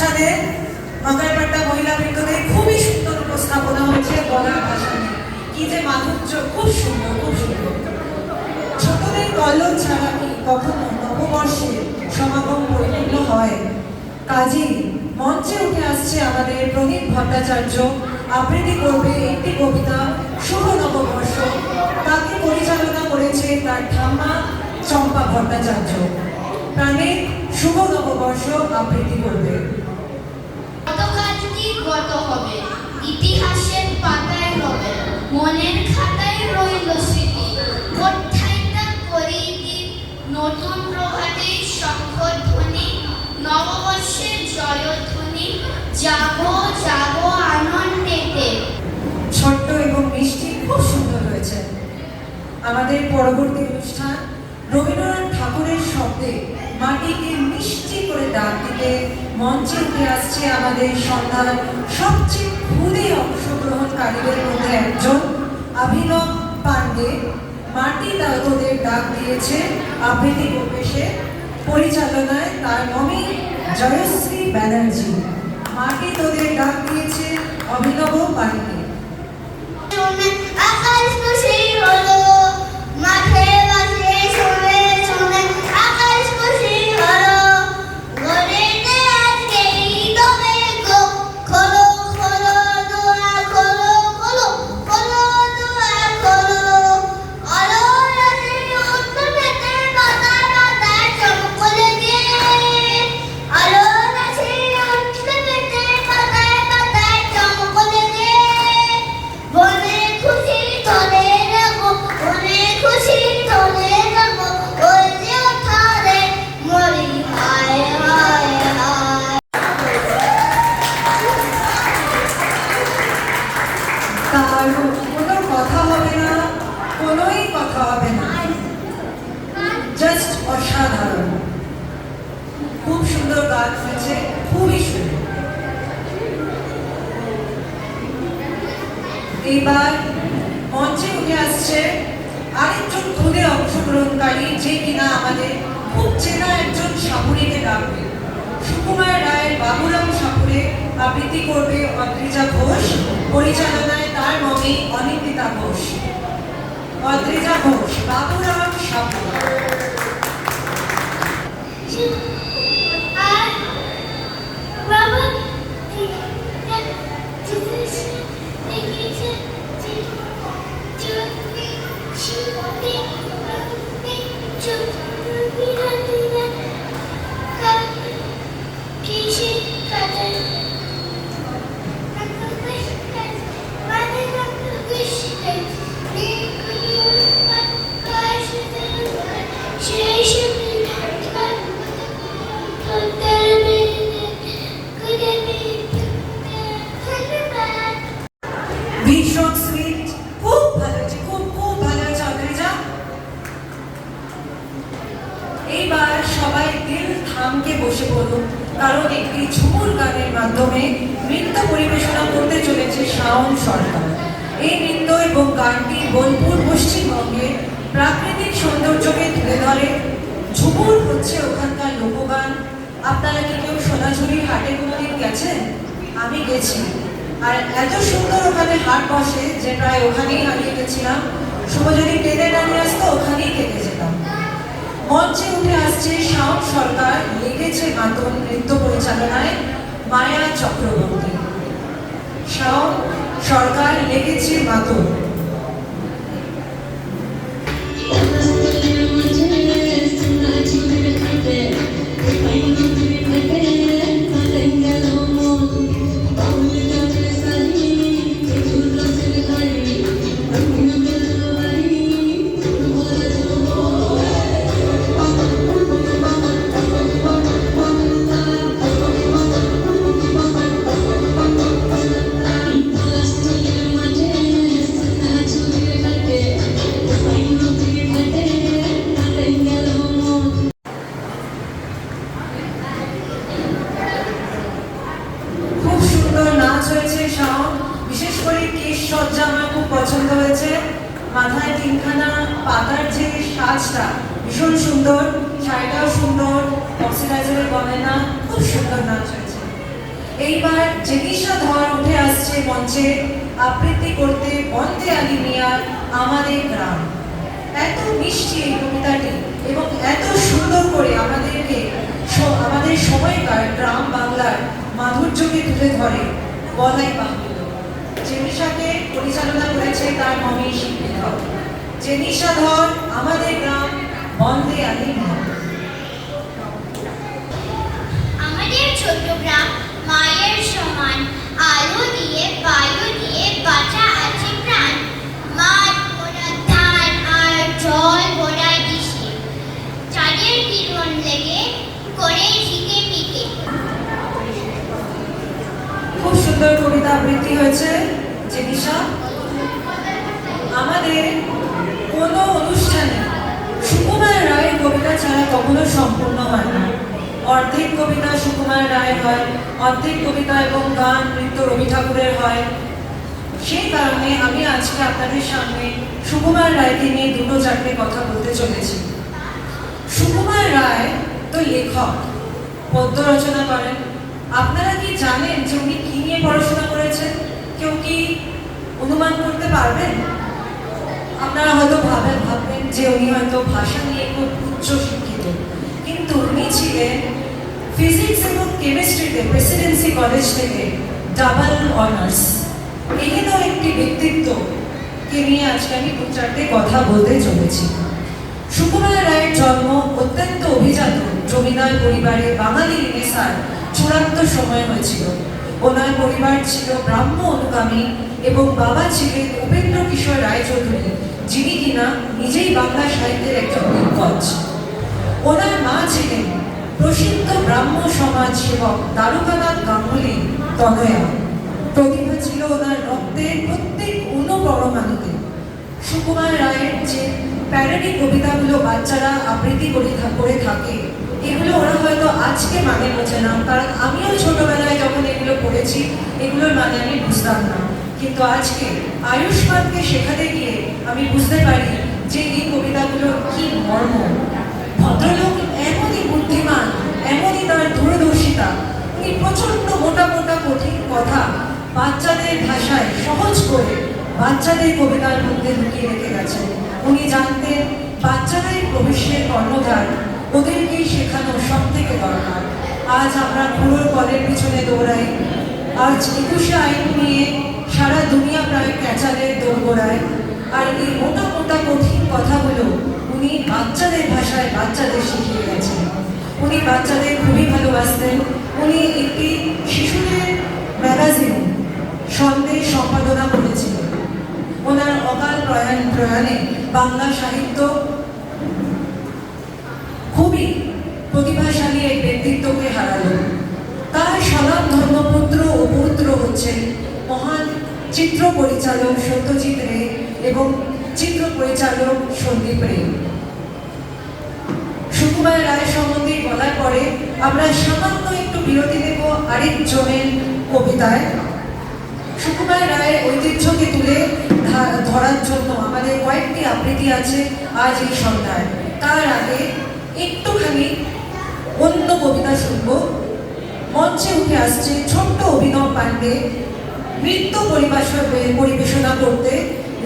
অনুষ্ঠানে মকারপাট্টা মহিলা বৃন্দদের খুবই সুন্দর উপস্থাপনা হয়েছে গলার ভাষা নিয়ে। কি যে মাধুর্য, খুব সুন্দর, খুব সুন্দর। ছোটদের কল্লোল ছাড়া কি কখনো নববর্ষের সমাগম পরিপূর্ণ হয়? কাজেই মঞ্চে উঠে আসছে আমাদের প্রদীপ ভট্টাচার্য, আবৃত্তি করবে একটি কবিতা শুভ নববর্ষ। তাকে পরিচালনা করেছে তার ঠাম্মা চম্পা ভট্টাচার্য। প্রাণের শুভ নববর্ষ আবৃত্তি করবে। গত হবে, ইতিহাসের পাতায় রবে, মনের খাতায় রইল স্মৃতি। কোথায়টা করিনি নতুন প্রভাতে শঙ্খধ্বনি, নববর্ষের জয়ধ্বনি, যাবো যাবো আনন্দেতে। ছোট্ট এবং মিষ্টি, খুব সুন্দর হয়েছে। আমাদের পরবর্তী অনুষ্ঠান রবীন্দ্রনাথ ঠাকুরের শব্দে মাটিকে মিষ্টি করে ডাক দিতে মঞ্চে উঠে আসছে আমাদের সন্ধ্যার সবচেয়ে ক্ষুদে অংশগ্রহণকারীদের মধ্যে একজন অভিনব পাণ্ডে। মাটি তোদের ডাক দিয়েছে, আবৃত্তি করবে সে। পরিচালনায় তার মমি জয়শ্রী ব্যানার্জি। মাটি তোদের ডাক দিয়েছে অভিনব পাণ্ডে। আকাশ তো সেই হলো মাঠে বাসে শুনে শুনে, আকাশ তো সেই হলো ঘরেতে আজকেই তবে গো। খোলো খোলো দোয়া খোলো, খোলো খোলো দোয়া খোলো। আলো রাতে উঠতে পেতে পাতায় পাতায় চমকলে দিয়ে, আলো রাতে উঠতে পেতে পাতায় পাতায় চমকলে দিয়ে। বনে খুশি তোলে রাখো, বনে খুশি তোলে রাখো, ওই যে ওঠারে মরি হায় হায় হায়। তার কোনো কথা হবে না, কোনোই কথা হবে না, জাস্ট অসাধারণ। খুব সুন্দর গান হয়েছে, খুবই সুন্দর। এইবার মঞ্চে উঠে আসছে আরেকজন খুদে অংশগ্রহণকারী, যে কিনা আমাদের খুব চেনা একজন সাপুরিকে ডাকবে। সুকুমার রায়ের বাবুরাম সাপুরে আবৃত্তি করবে অদ্রিজা ঘোষ। পরিচালনায় তার মমি অনিন্দিতা ঘোষ। অদ্রিজা ঘোষ, বাবুরাম সাপুরে। আর বাবা ভীষণ সুইট, খুব ভালো হয়েছে, খুব খুব ভালো হয়েছে অদ্রিজা। এইবার সবাই দিল থামকে বসে পড়ুন, কারণ একটি ঝুমুর গানের মাধ্যমে নৃত্য পরিবেশনা করতে চলেছে শাওন সরকার। এই নৃত্য এবং গানটি বোলপুর পশ্চিমবঙ্গের প্রাকৃতিক সৌন্দর্যকে তুলে ধরে। ঝুমুর হচ্ছে ওখানকার লোকগান। আপনারা কি কেউ সোনাঝুরির হাটে কোনোদিন গেছেন? আমি গেছি, আর এত সুন্দর ওখানে হাট বসে যে প্রায় ওখানেই হারিয়ে গেছিলাম। শুভ যদি টেনে নামিয়ে আসতো, ওখানেই থেকে যেতাম। মঞ্চে উঠে আসছে শাওন সরকার, লেগেছে মাতন নৃত্য পরিচালনায় মায়া চক্রবর্তী। শাওন সরকার, লেগেছে মাতন। বিশেষ করে কেশ সজ্জা আমার খুব পছন্দ হয়েছে। মাথায় তিনখানা পাতার যে সাজটা ভীষণ সুন্দর, শাড়িটাও সুন্দর, অক্সিডাইজারের গয়না, খুব সুন্দর নাচ হয়েছে। জেনিসা ধর উঠে আসছে মঞ্চে আবৃত্তি করতে বন্দে আলী মিয়ার আমাদের গ্রাম। এত মিষ্টি এই কবিতাটি এবং এত সুন্দর করে আমাদেরকে আমাদের সময়কার গ্রাম বাংলার মাধুর্যকে তুলে ধরে বলাই বাহুল্য। জেনিসাকে পরিচালনা করেছে তার মমি শিল্পী ধর। জেনিসা ধর আমাদের গ্রাম বন্দে আলী মিয়া। আমাদের ছোট গ্রাম মায়ের সমান, আলো দিয়ে বায়ু দিয়ে বাঁচা আছে প্রাণ। মাঠ ভরা ধান আর জল ভরা দিশে, চাঁদের কিরণ লেগে করে ঝিকে পিকে। খুব সুন্দর কবিতা আবৃত্তি হয়েছে জেনিসা। আমাদের কোনো অনুষ্ঠানে সুকুমার রায়ের কবিতা ছাড়া কখনো সম্পূর্ণ হয় না। অর্ধেক কবিতা সুকুমার রায় হয়, অর্ধেক কবিতা এবং গান নৃত্য রবি ঠাকুরের হয়। সেই কারণে আমি আজকে আপনাদের সামনে সুকুমার রায়কে নিয়ে দুটো চারটে কথা বলতে চলেছি। সুকুমার রায় তো লেখক, পদ্য রচনা করেন। আপনারা কি জানেন যে উনি কি নিয়ে পড়াশোনা করেছেন? কেউ কি অনুমান করতে পারবেন? আপনারা হয়তো ভাববেন যে উনি হয়তো ভাষা নিয়ে খুব উচ্চ শিক্ষিত, কিন্তু উনি ছিলেন ফিজিক্স এবং কেমিস্ট্রিতে প্রেসিডেন্সি কলেজ থেকে ডাবল অনার্স। এহেন একটি ব্যক্তিত্বকে নিয়ে আজকে আমি দু চারটে কথা বলতে চলেছি। সুকুমার রায়ের জন্ম অত্যন্ত অভিজাত জমিদার পরিবারে বাঙালি রেনেসাঁর চূড়ান্ত সময় হয়েছিল। ওনার পরিবার ছিল ব্রাহ্ম অনুগামী এবং বাবা ছিলেন উপেন্দ্র কিশোর রায়চৌধুরী, যিনি কিনা নিজেই বাংলা সাহিত্যের একজন দিগ্গজ। ওনার মা ছিলেন প্রসিদ্ধ ব্রাহ্ম সমাজ সেবক দ্বারকানাথ গাঙ্গুলি তনয়া। প্রতিভা ছিল ওনার রক্তের প্রত্যেক অনুপরমাণুতে। সুকুমার রায়ের যে প্যারোডি কবিতাগুলো বাচ্চারা আবৃত্তি করে থাকে, এগুলো ওরা হয়তো আজকে মানে বোঝে না, কারণ আমিও ছোটবেলায় যখন এগুলো পড়েছি এগুলোর মানে আমি বুঝতাম না। কিন্তু আজকে আয়ুষ্মানকে শেখাতে গিয়ে আমি বুঝতে পারি যে এই কবিতাগুলোর কি মর্ম। ভদ্রলোক এমনই বুদ্ধিমান, এমনই তার দূরদর্শিতা, উনি প্রচন্ড মোটা মোটা কঠিন কথা বাচ্চাদের ভাষায় সহজ করে বাচ্চাদের কবিতার মধ্যে লুকিয়ে রেখে গেছেন। উনি জানতেন বাচ্চারাই ভবিষ্যের কর্ণধার, ওদেরকেই শেখানো সব থেকে দরকার। আজ আমরা পুরোর কলের পিছনে দৌড়াই, আজ 21শে আইন নিয়ে সারা দুনিয়া প্রায় ক্যাচালের দৌড়গোড়ায়, আর এই মোটা মোটা কঠিন কথাগুলো উনি বাচ্চাদের ভাষায় বাচ্চাদের শিখিয়ে গেছেন। উনি বাচ্চাদের খুবই ভালোবাসতেন। উনি একটি শিশুদের ম্যাগাজিন সন্দেশ সম্পাদনা করেছিলেন। ওনার অকাল প্রয়াণে বাংলা সাহিত্য খুবই প্রতিভাশালী এক ব্যক্তিত্বকে হারালো। তার স্বনাম ধর্মপুত্র ও পৌত্র হচ্ছেন মহান চিত্র পরিচালক সত্যজিৎ রে এবং চিত্র পরিচালক সন্দীপ রে। সুকুমার রায় সম্বন্ধে বলার পরে আমরা সামান্য একটু বিরতি দেব আরেকজনের কবিতায়। সুকুমার রায়ের ঐতিহ্যকে তুলে ধরার জন্য আমাদের কয়েকটি আবৃত্তি আছে আজ এই সন্ধ্যায়। তার আগে একটুখানি অন্য কবিতা শুনব। মঞ্চে উঠে আসছে ছোট্ট অভিনব পাণ্ডে নৃত্য পরিবেশনা করতে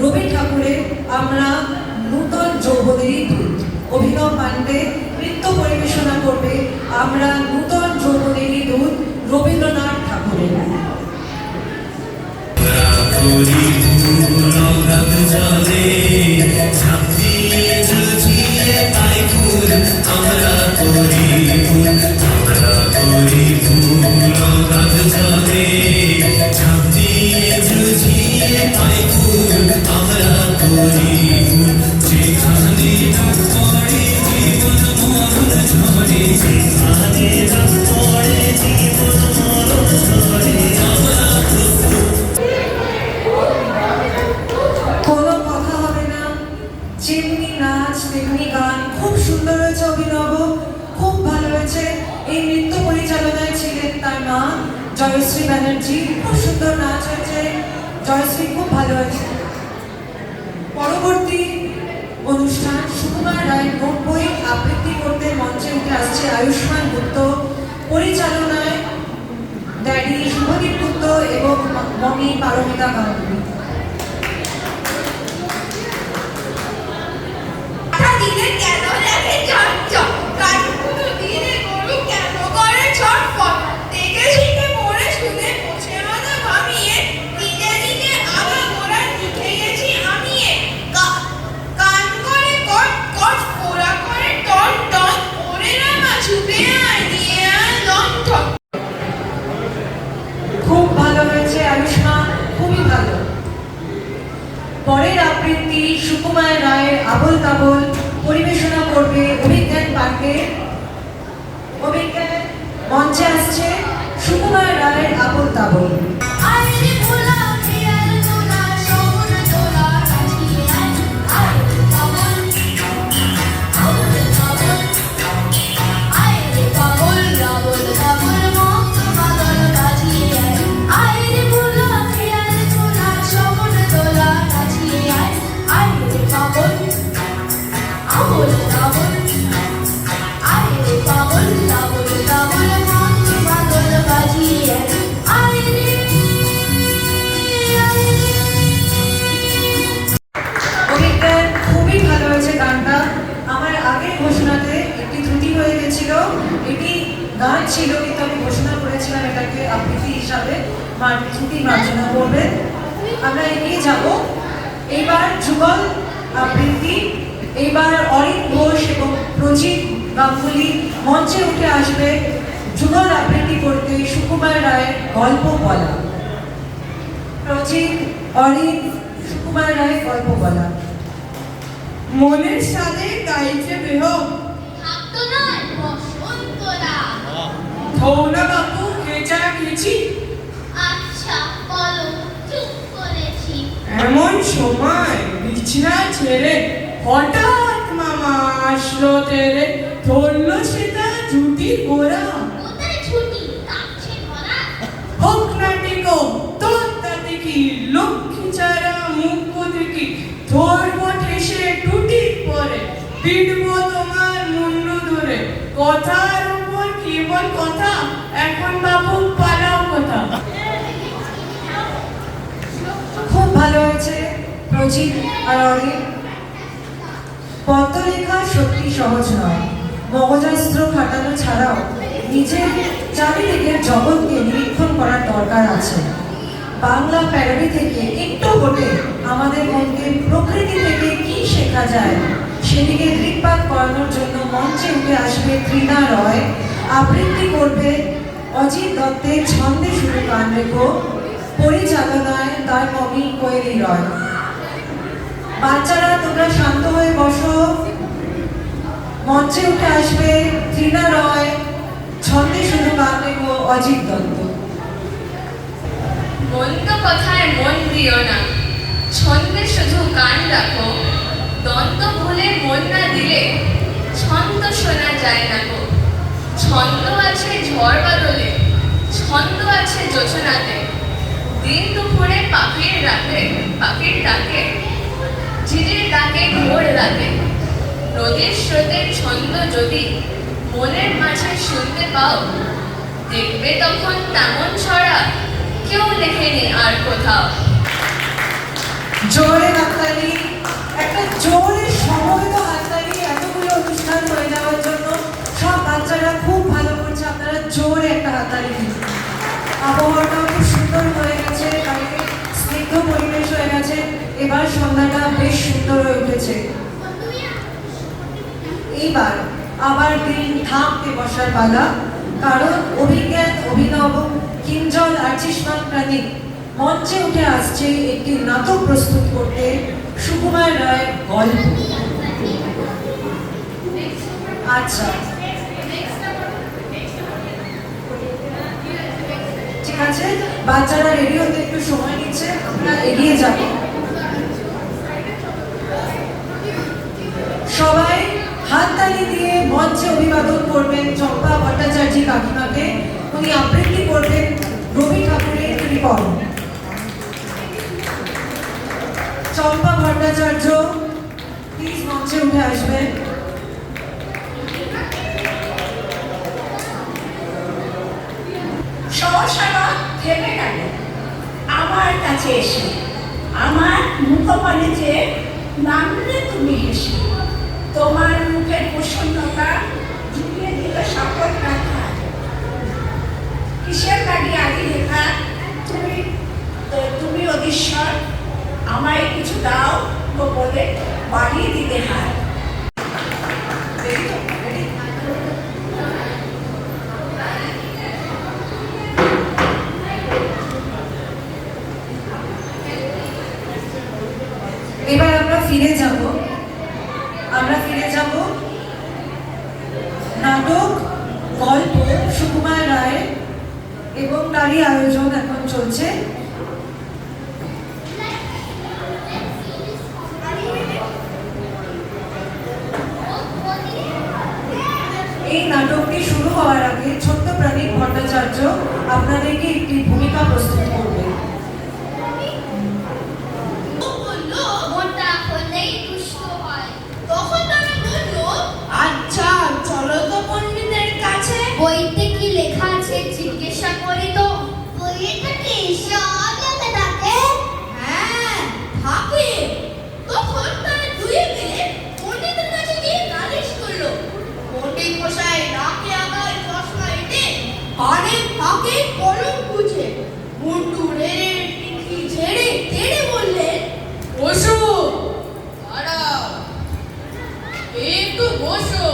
রবি ঠাকুরের আমরা নূতন যৌবনেরই দূত। অভিনব পাণ্ডে নৃত্য পরিবেশনা করবে আমরা নূতন যৌবনেরই দূত রবীন্দ্রনাথ ঠাকুরের। যেমনি নাচ তেমনি গান, খুব সুন্দর হয়েছে অভিনব, খুব ভালো হয়েছে। এই নৃত্য পরিচালনায় ছিলেন তার মা জয়শ্রী ব্যানার্জি। খুব সুন্দর নাচ হয়েছে, জয়শ্রী খুব ভালো হয়েছে। পরবর্তী অনুষ্ঠান সুকুমার রায় নব্বই আবৃত্তি করতে মঞ্চে উঠে আসছে আয়ুষ্মান গুপ্ত। পরিচালনায় ড্যাডি শুভদীপ এবং মমি পারমিতা গাঙ্গুলি। দিনে কেন লাগে চটচট, কানগুলো দিনে গরু কেন করে ছটফট, দেখে শিখে পড়ে শুনে বসে মাথা ঘামিয়ে, নিজে নিজে আগা গোড়া লিখে গেছি আমিয়ে। কান করে কট কট, পোড়া করে টন টন, ওরে রামা ছুটে আয় নিয়ে আয় লণ্ঠন। খুব ভালো হয়েছে আয়ুষ্মান, খুবই ভালো। পরের আবৃত্তি সুকুমার রায়ের আবোল তাবোল পরিবেশনা করবে অভিজ্ঞান পার্কে। অভিজ্ঞান মঞ্চে আসছে সুকুমার রায়ের আবোল তাবোল। আইরে ভোলা খেয়াল তোলা শহর তোলা কাছিয়ে আয় আইরে পাগল আইরে পাগল আইরে পাগল রাবল রাবল মত পাগল কাছিয়ে আয় আইরে ভোলা খেয়াল তোলা শহর তোলা কাছিয়ে আয় আইরে পাগল আবল রাবল আইরে পাগল রাবল রাবল মত পাগল কাছিয়ে আয় অভিজ্ঞান খুবই ভালো হয়েছে গানটা। আমার আগের ঘোষণাতে একটি ত্রুটি হয়ে গেছিল, এটি গান ছিল কিন্তু আমি ঘোষণা করেছিলাম এটাকে আবৃত্তি হিসাবে, ত্রুটি মার্জনা করবেন। আমরা এগিয়ে যাব। এইবার যুগল আবৃত্তি, এইবার অরিন ঘোষ এবং প্রজিত গাঙ্গুলি মঞ্চে উঠে আসবে যুগল আবৃত্তি করতে সুকুমার রায়ের গল্প বলা। প্রজিত, অরিন, সুকুমার রায়ের গল্প বলা। মনের সাথে গাইছে বেহ, থাকতো না বসন্তরা। ধৌলা বাবু খেচা খেচি, আচ্ছা বলো, চুপ করেছি। এমন সময় বিছনা ছেড়ে হঠাৎ মামা আসলো তেরে, ধরলো সেটা জুটির গোড়া। কোথায় ছুটি কাছে ভরা? হোক না টিকো তোর তাতে কি, লক্ষ্মী ছাড়া মুখ দেখি, ধরবো ঠেসে টুটির পরে, পিটবো তোমার মুন্ডু ধরে। কথার উপর কেবল কথা, এখন বাবু পালাও কথা। খুব ভালো হয়েছে প্রজিত আর অরিন। পদ্মলেখা সত্যি সহজ নয়, মগজাস্ত্র খাটানো ছাড়াও নিজের চারিদিকের জগৎকে নিরীক্ষণ করার দরকার আছে। বাংলা প্যারোডি থেকে একটু হলে আমাদের মনকে প্রকৃতি থেকে কি শেখা যায় সেদিকে দৃকপাত করানোর জন্য মঞ্চে উঠে আসবে তৃণা রয়। আবৃত্তি করবে অজিত দত্তের ছন্দে শুরু গান রেখো, পরিচালনায় তার কবি কোয়েলি রয়। বাচ্চারা তোমরা শান্ত হয়ে বসো। মঞ্চে উঠে আসবে তৃণা রয়, ছন্দে শুধু গান রেখো অজিত দত্ত। মন্দ কথায় মন দিও না, ছন্দে শুধু গান রাখো। দ্বন্দ্ব ভুলে মন না দিলে ছন্দ শোনা যায় না গো। ছন্দ আছে ঝড় বাদলে, ছন্দ আছে জোছনাতে, দিন দুপুরে পাখির ডাকে, ঝিঝির ডাকে ভোর রাতে। নদীর স্রোতের ছন্দ যদি মনের মাঝে শুনতে পাও, দেখবে তখন তেমন ছড়া কেউ লেখেনি আর কোথাও। জোরে হাততালি, একটা জোরে সমবেত হাততালি এতগুলো অনুষ্ঠান হয়ে যাওয়ার জন্য। সব বাচ্চারা খুব ভালো করছে, আপনারা জোরে একটা হাততালি দিন। আবহাওয়াটাও খুব সুন্দর হয়ে গেছে, কালকে স্নিগ্ধ পরিবেশ হয়ে গেছে, এবার সন্ধ্যাটা বেশ সুন্দর হয়ে উঠেছে। এইবার আবার দিন থামতে বসার পালা, কারণ অভিজ্ঞান, অভিনব, কিঞ্জল আর চিষ্মান প্রাণিক মঞ্চে উঠে আসছে একটি নাটক প্রস্তুত করতে সুকুমার রায়ের গল্প। আচ্ছা ঠিক আছে, বাচ্চারা রেডি হতে একটু সময় নিচ্ছে, আমরা এগিয়ে যাব। সবাই হাততালি দিয়ে মঞ্চে অভিবাদন করবেন চম্পা ভট্টাচার্য কাকিমাকে। উনি আবৃত্তি করবেন রবি ঠাকুরের কৃপণ। চম্পা ভট্টাচার্য প্লিজ মঞ্চে উঠে আসবেন। সমস্যাটা থেমে গেল, আমার কাছে এসে আমার মুখপানে যে নামলে তুমি হেসে, তোমার মুখের প্রসন্নতা জুড়িয়ে দিল সকল কথা। কিসের লাগি আগে লেখা তুমি তুমি অধীশ্বর, আমায় কিছু দাও তো বলে বাড়িয়ে দিতে হয়। এবার আমরা ফিরে যাব নাটক গল্প সুকুমার রায় এবং তারই আয়োজন এখন চলছে। এই নাটকটি শুরু হওয়ার আগে ছোট্ট প্রাণীক ভট্টাচার্য আপনাদেরকে একটি ভূমিকা প্রস্তুত করবে। মোটা হলেই দুষ্ট হয়। তখন তারা বলল, আচ্ছা চলো তো পণ্ডিতের কাছে। বইতে কি লেখা আছে জিজ্ঞাসা করি তো। বইতে কি সব লেখা থাকে? হ্যাঁ থাকে। তখন তারা দুই মিলে পণ্ডিতের কাছে গিয়ে নালিশ করলো। পণ্ডিত মশাই নাকে আগায় চশমা এঁটে, কানে ফাঁকে কলম গুজে, মুন্ডু রেড়ে পিঠি ঝেড়ে তেড়ে বললেন, বসো। দাঁড়াও, একটু বসো।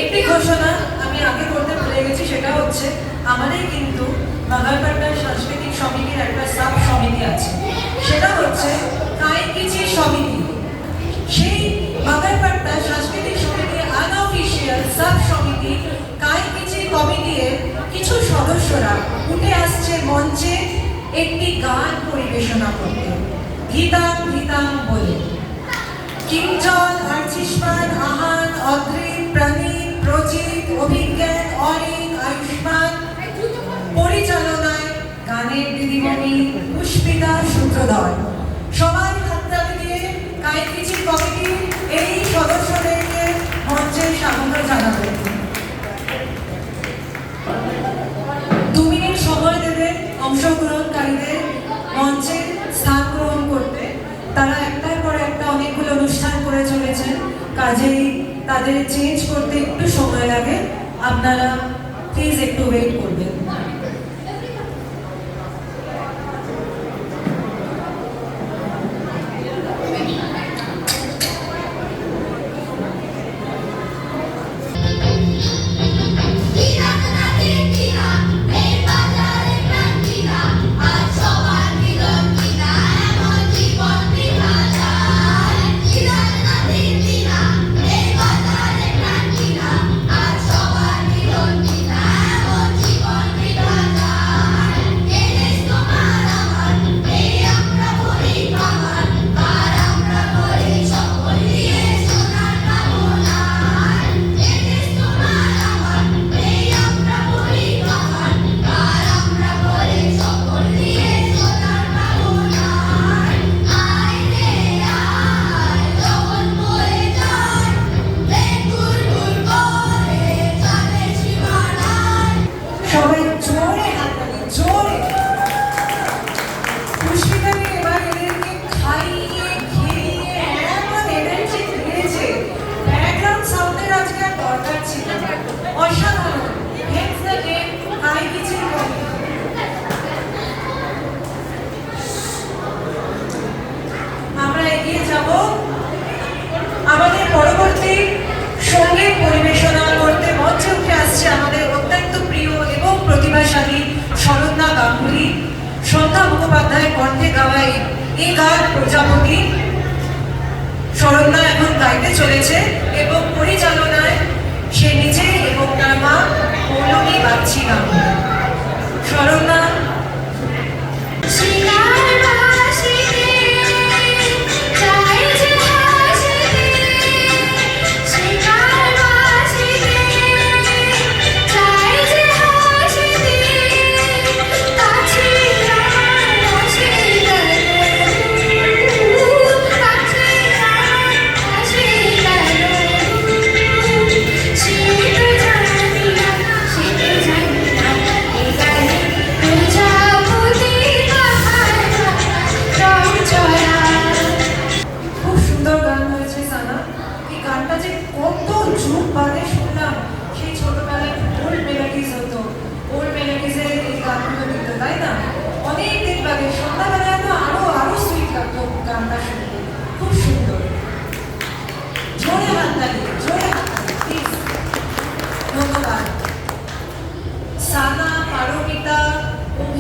একটি ঘোষণা আমি আগে করতে ভুলে গেছি, সেটা হচ্ছে আমাদের কিন্তু বাগারপাট্টার সাংস্কৃতিক সমিতির একটা সাব সমিতি আছে, সেটা হচ্ছে কাইকিচি সমিতি। সেই বাগারপাট্টা সাংস্কৃতিক সমিতির আনঅফিসিয়াল সাব সমিতি কাইকিচি কমিটির কিছু সদস্যরা উঠে আসছে মঞ্চে একটি গান পরিবেশনা করতে, গীতাং গীতাং বলে। কিঞ্জল, আর্চিষ্মান, আহান, অদ্রিত, প্রাণীত, প্রজিত, অভিজ্ঞান, অরিন, আয়ুষ্মান পরিচালনায় গানের দিদিমণি পুষ্পিতা সূত্রধর। সবাই হাততালি দিয়ে কাইকিচি কমিটির এই সদস্যদেরকে মঞ্চে স্বাগত জানাবেন। 2 মিনিট সময় দেবেন অংশগ্রহণকারীদের মঞ্চে স্থান গ্রহণ করতে। তারা একটার পর একটা অনেকগুলো অনুষ্ঠান করে চলেছেন, কাজেই তাদের চেঞ্জ করতে একটু সময় লাগে। আপনারা প্লিজ একটু ওয়েট করবেন। সবাই জোরে হাততালি, জোরে। পুষ্পিতাকে এবার এদেরকে খাইয়ে খেয়ে এমন এনার্জি দিয়েছে, ব্যাকগ্রাউন্ড সাউন্ডের আজকে আর দরকার ছিল না। অসাধারণ। Hence the name Kaikichi committee. আমরা এগিয়ে যাব। আমাদের পরবর্তী সঙ্গীত পরিবেশনা করতে মঞ্চে উঠে আসছে আমাদের অত্যন্ত প্রিয় এবং প্রতিভাশালী শরণ্যা গাঙ্গুলি। সন্ধ্যা মুখোপাধ্যায় কণ্ঠে গাওয়া এই গান প্রজাপতি শরণ্যা এখন গাইতে চলেছে এবং পরিচালনায় সে নিজে এবং তার মা পৌলমী বাগচি গাঙ্গুলি। শরণ্যা She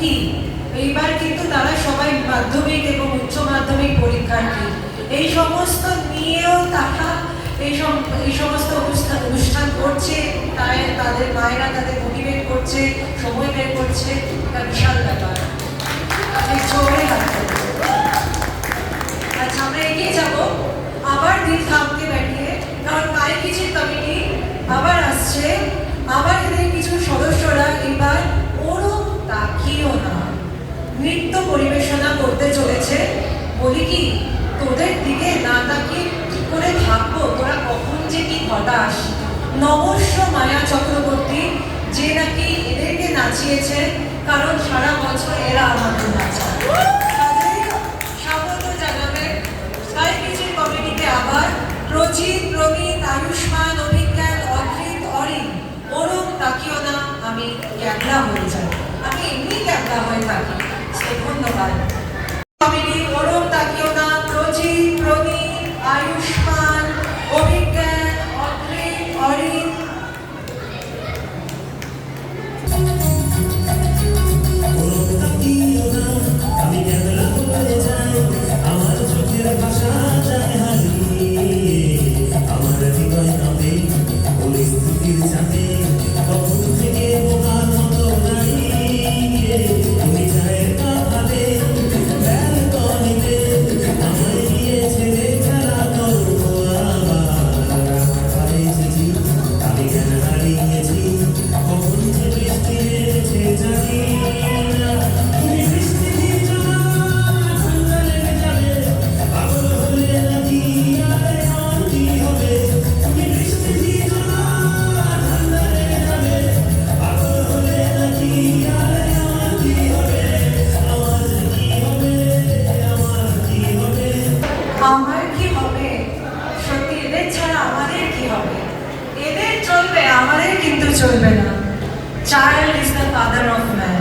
কি এইবার কিন্তু তারা সবাই মাধ্যমিক এবং উচ্চ মাধ্যমিক পরীক্ষার্থী। এই সমস্ত নিয়েও তারা এই সমস্ত অনুষ্ঠান করছে, তাই তাদের মায়েরা তাদের মোটিভেট করছে, সময় বের করছে, এটা বিশাল ব্যাপার। তাদের জোরে হাত তালি। আচ্ছা, আমরা এগিয়ে যাব আবার দিন থামকে ব্যাঠিয়ে, কারণ মায়ের কিচেন কমিটি আবার আসছে। আবার এদের কিছু সদস্যরা এবার ওরও তাকিও না নৃত্য পরিবেশনা করতে চলেছে। বলি কি, তোদের দিকে না তাকিয়ে কি করে থাকবো? তোরা কখন যে কি ঘটাস। নবস্য মায়া চক্রবর্তী, যে নাকি এদেরকে নাচিয়েছে, কারণ সারা বছর এরা আমাদের নাচায়। তাদের স্বাগত জানাবেন স্কাই কিচেন কমিটিতে আবার প্রচিত, প্রমিত, আয়ুষ্মান, অভিজ্ঞান, অদ্রিত, অরিন। ওরম তাকিও না, আমি ক্যাবলা হয়ে যাই, আমি এমনি ক্যাবলা হয়ে থাকি। ধন্যবাদ। কমিটি ওরম তাকিও না, প্রচিত, প্রমিত, আয়ুষ্মান, অভিজ্ঞান, অদ্রিত, অরিন। আমি কেবল হয়ে যাই, আমার চোখের ভাষা যায় হারিয়ে, আমার হৃদয় কাঁপে পরিস্থিতির চাপে, কখন থেকে বোকার মতো দাঁড়িয়ে, তুমি চায়ের কাপালে ব্যালকনিতে আমায় গিয়ে ছেড়ে খেলা করবো আবার। হারিয়েছি, আমি জ্ঞান হারিয়েছি, কখন যে বৃষ্টি এসেছে জানি না। তুমি বৃষ্টি দিচ্ছ না, ঠান্ডা লেগে যাবে, পাগল হলে নাকি আরে আমার কি হবে? তুমি বৃষ্টি দিচ্ছ না, ঠান্ডা লেগে যাবে, পাগল হলে নাকি আরে আমার কি হবে? আমার কি হবে? আমার কি হবে? আমার কি হবে? সত্যি, এদের ছাড়া আমাদের কি হবে? এদের চলবে, আমাদের কিন্তু চলবে না। Child is the father of man.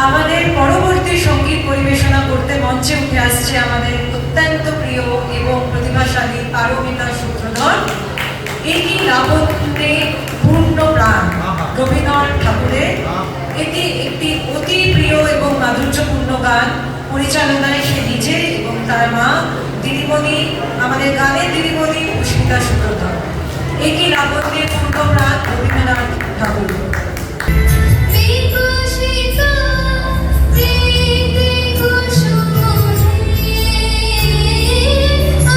আমাদের পরবর্তী সঙ্গীত পরিবেশনা করতে মঞ্চে উঠে আসছে আমাদের অত্যন্ত প্রিয় এবং প্রতিভাশালী পারমিতা সূত্রধর। এটি লাবণ্যে পূর্ণ প্রাণ রবীন্দ্রনাথ ঠাকুরের। এটি একটি অতি প্রিয় এবং মাধুর্যপূর্ণ গান। পরিচালনায় সে নিজে এবং তার মা দিদিমণি, আমাদের গানের দিদিমণি পুষ্পিতা সূত্রধর। এটি লাবণ্যে পূর্ণ প্রাণ রবীন্দ্রনাথ ঠাকুর। বিকশিত প্রীতি কুসুমে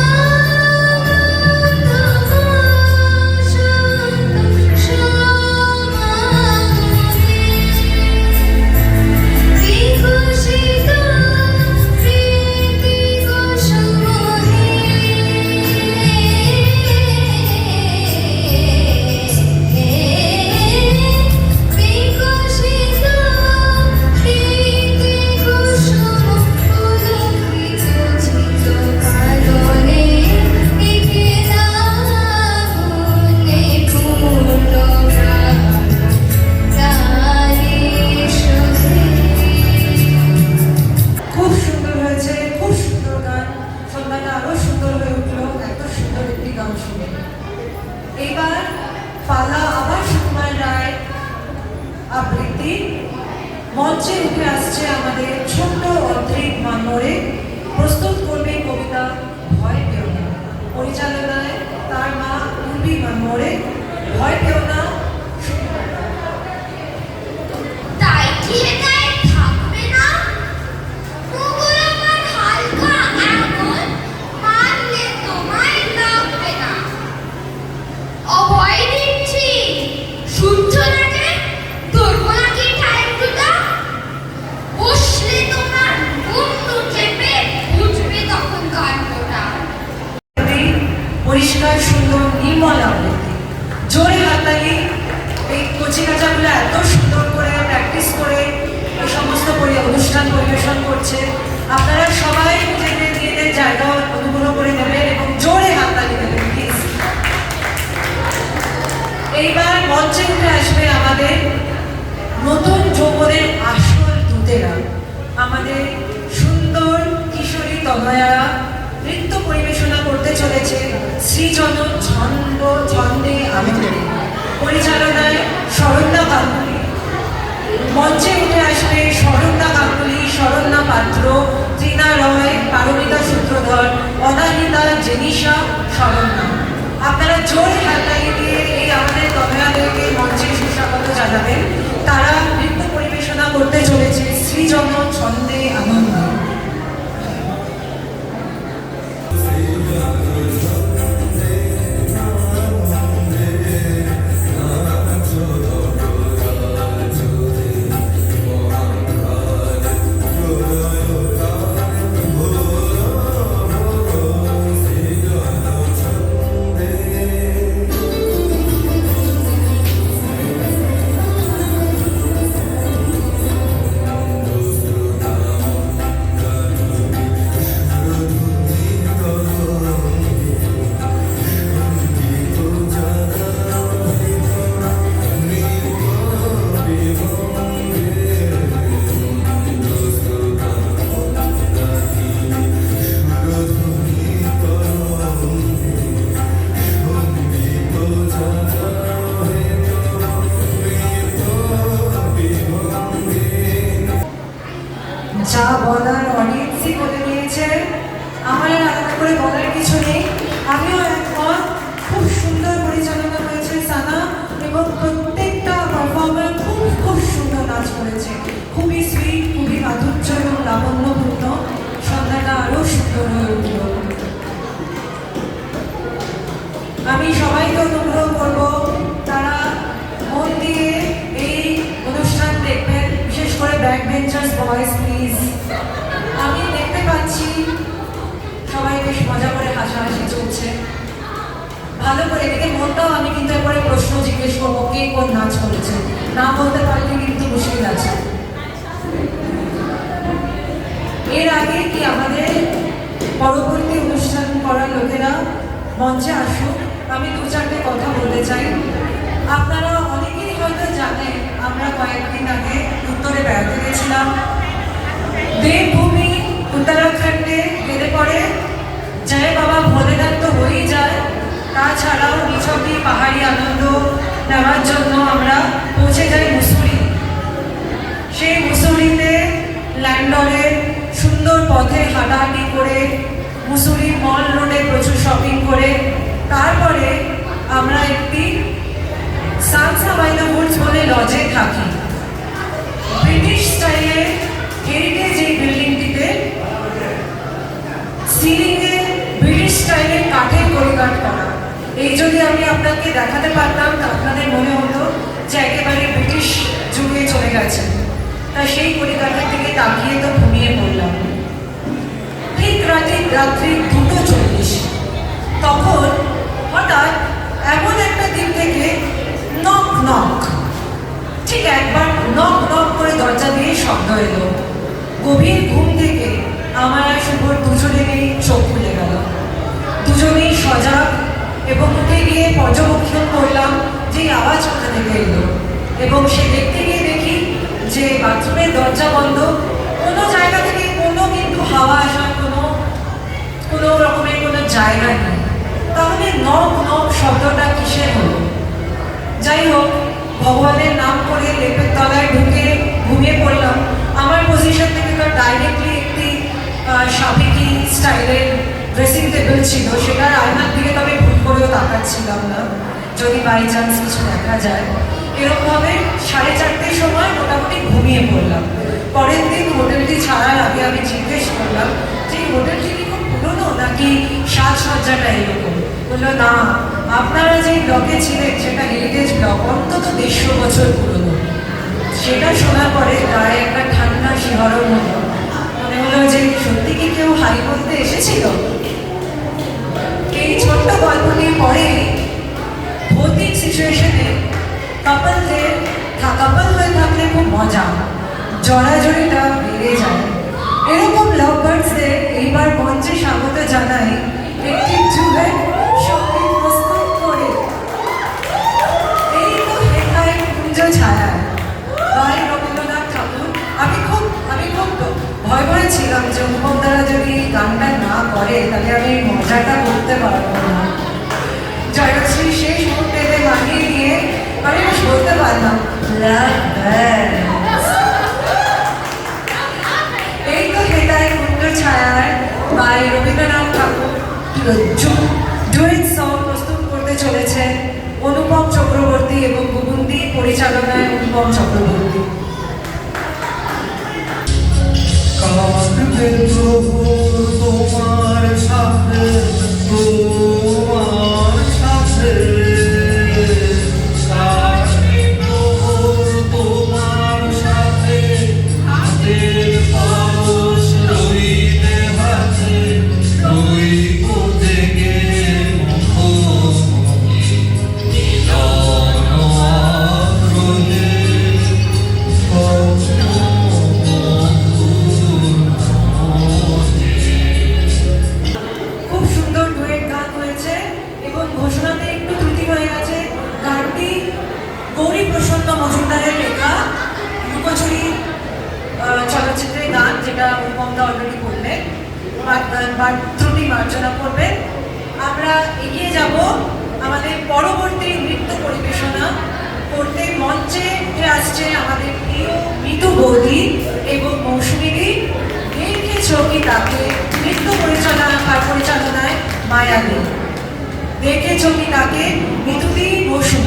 আনন্দ বসন্ত সমাগমে। বিকশিত প্রীতি কুসুমে বিকশিত প্রীতি কুসুম পুলকিত চিত্ত কাননে একে লাবণ্যে পূর্ণ প্রাণ প্রাণে শোভে। খুব সুন্দর হয়েছে, খুব সুন্দর গান। সন্ধ্যাটা আরো সুন্দর হয়ে উঠলো এত সুন্দর একটি গান শুনে। এবার পালা আবার সুকুমার রায় আবৃত্তি। মঞ্চে উঠে আসছে আমাদের ছোট্ট অদ্রিত মান্মরে। প্রস্তুত করবে কবিতা ভয় পেও না। পরিচালনায় তার মা উর্বি মান্মরে। ভয় পেও না। তাই কি গায়ে থাকবে না? মুগুর আমার হালকা এমন, মানলে তোমায় লাগবে না। অভয় দিচ্ছি, শুনছো না যে? ধরবো নাকি ঠায়ের দুটা? বসলে তোমার বন্ধু চেপে বুঝবে তখন কাণ্ডটা। পরিষ্কার, সুন্দর, নির্মল আবৃত্তি। জোরে হাততালি। এই কচি কাচাগুলো এত সুন্দর করে প্র্যাকটিস করে এই সমস্ত অনুষ্ঠান পরিবেশন করছে। আপনারা সবাই নিজেদের নিজেদের জায়গা অনুগ্রহ করে নেবেন এবং জোরে হাততালি দেবেন প্লিজ। এইবার মঞ্চে উঠে আসবে আমাদের নতুন যৌবনের আসল দূতেরা, আমাদের সুন্দর কিশোরী তনয়ারা। নৃত্য পরিবেশনা করতে চলেছে শ্রীজন ছন্দে আনন্দে। পরিচালনায় শরণ্যা গাঙ্গুলি। যা বলার অডিয়েন্সই বলে নিয়েছে, আমার আর আলাদা করে বলার কিছু নেই। আমিও একমত, খুব সুন্দর পরিচালনা হয়েছে সানা, এবং প্রত্যেকটা পারফর্মার খুব খুব সুন্দর নাচ করেছে, খুবই সুইট, খুবই মাধুর্য এবং লাবণ্যপূর্ণ। সন্ধ্যাটা আরও সুন্দর হয়ে উঠল। আমি সবাইকে অনুগ্রহ করবো তারা মন দিয়ে এই অনুষ্ঠান দেখবেন, বিশেষ করে ব্যাক বেঞ্চার্স বয়েজ প্লিজ। আমি দেখতে পাচ্ছি সবাই বেশ মজা করে হাসাহাসি চলছে, ভালো করে দেখে মনটাও। আমি কিন্তু একবারে প্রশ্ন জিজ্ঞেস করবো কে কোন নাচ করেছে, না বলতে পারলে কিন্তু মুশকিল আছে। এর আগে কি আমাদের পরবর্তী অনুষ্ঠান করার লোকেরা মঞ্চে আসুক, আমি দু চারটে কথা বলতে চাই। আপনারা অনেকেই হয়তো জানেন, আমরা কয়েকদিন আগে উত্তরে বেড়াতে গেছিলাম। দেবভূমি উত্তরাখণ্ডে গেলে পরে জয় বাবা ভোলেনাথ তো হয়েই যায়, তাছাড়াও নিছকই পাহাড়ি আনন্দ নেওয়ার জন্য আমরা পৌঁছে যাই মুসুরি। সেই মুসুরিতে ল্যান্ডরে সুন্দর পথে হাঁটাহাঁটি করে, মুসুরি মল রোডে প্রচুর শপিং করে, তারপরে আমরা একটি সানসামাইনা উডস বলে লজে থাকি। ব্রিটিশ স্টাইলে হেরিটেজ এই বিল্ডিংটিতে সিলিংয়ে ব্রিটিশ স্টাইলে কাঠের কড়িকাঠ করা। এই যদি আমি আপনাকে দেখাতে পারতাম তা আপনাদের মনে হতো যে একেবারে ব্রিটিশ যুগে চলে গেছে। তা সেই কড়িকাঠের দিকে তাকিয়ে তো ঘুমিয়ে পড়লাম। ঠিক রাত্রি 2:40 তখন হঠাৎ এমন একটা দিক থেকে নক নক, ঠিক একবার নক নক করে দরজা দিয়ে শব্দ এলো। গভীর ঘুম থেকে আমার আর শুভর দুজনেরই চোখ খুলে গেল। দুজনেই সজাগ এবং উঠে গিয়ে পর্যবেক্ষণ করলাম যে আওয়াজ কোথা থেকে এলো, এবং সে দেখতে গিয়ে দেখি যে বাথরুমের দরজা বন্ধ, কোনো জায়গা থেকে কোনো কিন্তু হাওয়া আসার কোনো রকমের কোনো জায়গা নেই। তাহলে নক নক শব্দটা কিসের হলো? যাই হোক, ভগবানের নাম করে লেপের তলায় ঢুকে ঘুমিয়ে পড়লাম। আমার পজিশন থেকে তো ডাইরেক্টলি একটি সাবেকি স্টাইলের ড্রেসিং টেবিল ছিল, সেটার আয়নার দিকে তবে ভুল করেও তাকাচ্ছিলাম না, যদি বাই চান্স কিছু দেখা যায়। এরকমভাবে 4:30 সময় মোটামুটি ঘুমিয়ে পড়লাম। পরের দিন হোটেলটি ছাড়ার আগে আমি জিজ্ঞেস করলাম যে হোটেলটি কি খুব পুরোনো নাকি সাজসজ্জাটা এরকম? বললো না, আপনারা যে ব্লকে ছিলেন সেটা হেরিটেজ ব্লক, অন্তত 150 বছর পুরোনো। সেটা শোনার পরে গায়ে একটা ঠান্ডা শিহরণ হলো, মনে হলো যে সত্যি কি কেউ হাই বলতে এসেছিল। এই ছোট্ট গল্পটির পরে ভৌতিক সিচুয়েশনে কাপল হয়ে থাকলে খুব মজা, জড়াজড়িটা বেড়ে যায়। এরকম লাভ বার্ডসদের এইবার মঞ্চে স্বাগত জানাই একটি জুয়েট সঙ্গীত প্রস্তুত করে। এই তো হেথায় কুঞ্জ ছায়া বাই রবীন্দ্রনাথ ঠাকুর। আমি খুব ভয় করেছিলাম যে অনুপম দ্বারা যদি গানটা না করে তাহলে আমি মজাটা করতে পারবো না। জয়শ্রী শেষ মুহূর্তে মানিয়ে দিয়ে আমি বেশ বলতে পারলাম এই তো হেতায় কুঞ্জ ছায়ার by Rabindranath Tagore duet song প্রস্তুত করতে চলেছে অনুপম চক্রবর্তী এবং গুগুন্দি পরিচালনায় অনুপম চক্রবর্তী। তোমার সাথে তোমার সাথে হাতের পরশ রইলে হাতে রইব থেকে মুখোমুখি মিলন আগ্রহে খুব সুন্দর ডুয়েট গান হয়েছে এবং ঘোষণাতে একটু ত্রুটি হয়ে গেছে। গানটি গৌরী প্রসন্ন মজুমদারের লেখা, লুকোচুরি চলচ্চিত্রের গান, যেটা অনুপমদা অলরেডি বললেন। ত্রুটি মার্জনা করবেন। আমরা এগিয়ে যাব আমাদের পরবর্তী নৃত্য পরিবেশনা করতে। মঞ্চে উঠে আসছে আমাদের প্রিয় মিতু বৌদি এবং মৌসুমীদি। তাকে, নৃত্য পরিচালনায় মায়াবী, দেখে চলি তাকে মিতুতি বসু।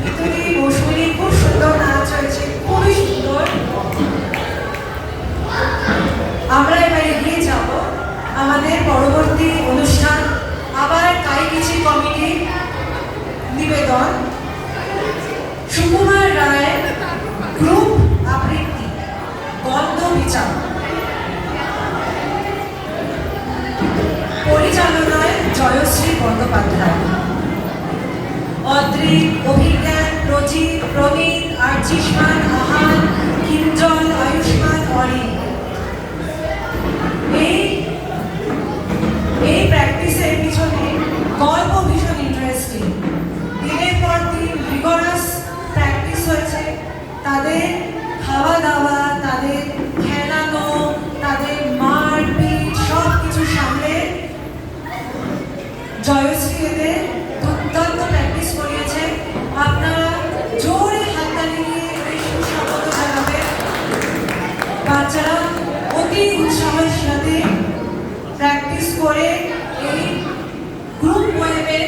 মিতুতি বসুরই খুব সুন্দর নাচ হয়েছে, খুবই সুন্দর। আমরা এবারে এগিয়ে যাব আমাদের পরবর্তী অনুষ্ঠান, আবার কাইকিচি কমিটি নিবেদন, সুকুমার রায় গ্রুপ আবৃত্তি গন্ধ বিচার, পরিচালনায় জয়শ্রী বন্দ্যোপাধ্যায়। অদ্রিক, অভিজ্ঞান, প্রজিত, প্রবীণ, আর্চিষ্মান, আহান, কিঞ্জল, আয়ুষ্মান, অরিন। এই প্র্যাকটিসের পিছনে গল্প ভীষণ ইন্টারেস্টিং। দিনের পর দিন রিগরাস প্র্যাকটিস হয়েছে। তাদের খাওয়া দাওয়া, তাদের খেলানো, তাদের মারপিট সব কিছু সামলে জয়শ্রী এদের দুর্দান্ত প্র্যাকটিস করিয়েছে। আপনারা জোরে হাততালি দিয়ে এই সুস্বাগত জানাবেন। বাচ্চারা অতি উৎসাহের সাথে প্র্যাকটিস করে এই গ্রুপ ওয়েবে